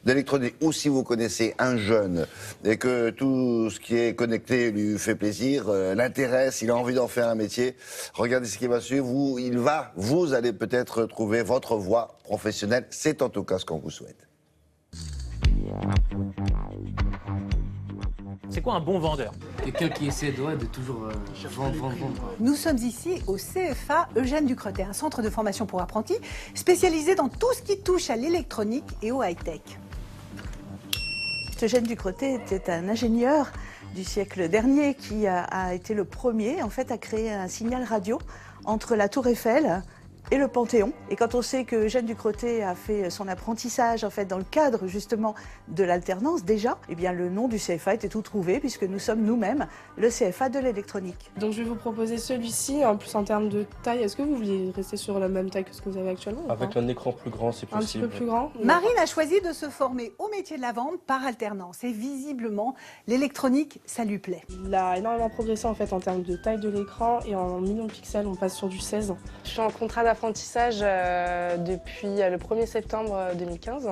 d'électronique, ou si vous connaissez un jeune et que tout ce qui est connecté lui fait plaisir, l'intéresse, il a envie d'en faire un métier, regardez ce qui va suivre, vous allez peut-être trouver votre voie professionnelle. C'est en tout cas ce qu'on vous souhaite. C'est quoi un bon vendeur? Quelqu'un qui essaie de toujours vendre. Nous sommes ici au CFA Eugène Ducretet, un centre de formation pour apprentis spécialisé dans tout ce qui touche à l'électronique et au high-tech. Eugène Ducretet était un ingénieur du siècle dernier qui a été le premier en fait à créer un signal radio entre la Tour Eiffel et le Panthéon. Et quand on sait que Eugène Ducretet a fait son apprentissage en fait dans le cadre justement de l'alternance déjà, eh bien le nom du CFA était tout trouvé puisque nous sommes nous-mêmes le CFA de l'électronique. Donc je vais vous proposer celui-ci, en plus en termes de taille, est-ce que vous voulez rester sur la même taille que ce que vous avez actuellement? Avec un écran plus grand, c'est possible. Un petit peu plus grand? Marine a choisi de se former au métier de la vente par alternance et visiblement l'électronique ça lui plaît. Il a énormément progressé en fait en termes de taille de l'écran et en millions de pixels, on passe sur du 16. Je suis en contrat d'apprentissage depuis le 1er septembre 2015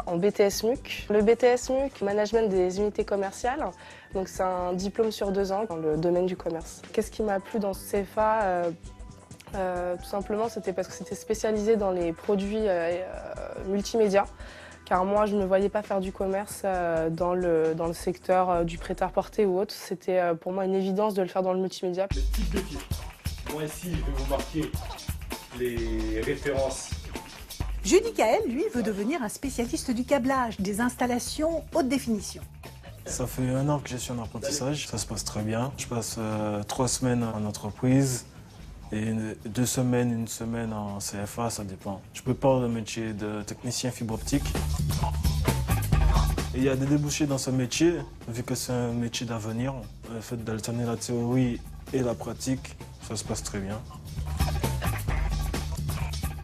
en BTS MUC. Le BTS MUC, Management des unités commerciales, donc c'est un diplôme sur 2 ans dans le domaine du commerce. Qu'est-ce qui m'a plu dans ce CFA? Tout simplement, c'était parce que c'était spécialisé dans les produits multimédia. Car moi, je ne me voyais pas faire du commerce dans le secteur du prêt-à-porter ou autre. C'était pour moi une évidence de le faire dans le multimédia. Le type de fibre. Moi ici, je vais vous marquer les références. Judica, elle, lui, veut devenir un spécialiste du câblage, des installations haute définition. Ça fait 1 an que je suis en apprentissage, ça se passe très bien. Je passe 3 semaines en entreprise et 2 semaines, 1 semaine en CFA, ça dépend. Je prépare le métier de technicien fibre optique. Et il y a des débouchés dans ce métier, vu que c'est un métier d'avenir. Le fait d'alterner la théorie et la pratique, ça se passe très bien.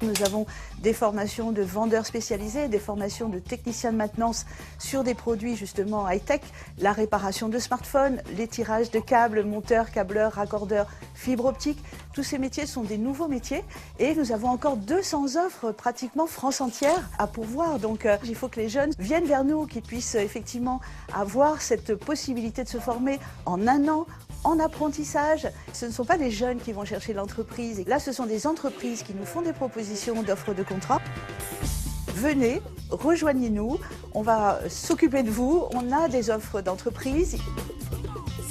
Nous avons des formations de vendeurs spécialisés, des formations de techniciens de maintenance sur des produits justement high-tech, la réparation de smartphones, les tirages de câbles, monteurs, câbleurs, raccordeurs, fibre optique. Tous ces métiers sont des nouveaux métiers et nous avons encore 200 offres pratiquement France entière à pourvoir. Donc il faut que les jeunes viennent vers nous, qu'ils puissent effectivement avoir cette possibilité de se former en 1 an, en apprentissage. Ce ne sont pas les jeunes qui vont chercher l'entreprise. Là, ce sont des entreprises qui nous font des propositions d'offres de contrat. Venez, rejoignez-nous, on va s'occuper de vous, on a des offres d'entreprise.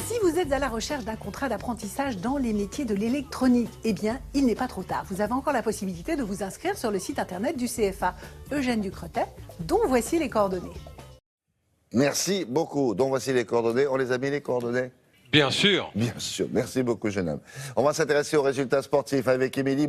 Si vous êtes à la recherche d'un contrat d'apprentissage dans les métiers de l'électronique, eh bien, il n'est pas trop tard. Vous avez encore la possibilité de vous inscrire sur le site internet du CFA Eugène Ducretet, dont voici les coordonnées. Merci beaucoup. Donc voici les coordonnées. On les a mis les coordonnées? Bien sûr. Bien sûr. Merci beaucoup, jeune homme. On va s'intéresser aux résultats sportifs avec Émilie.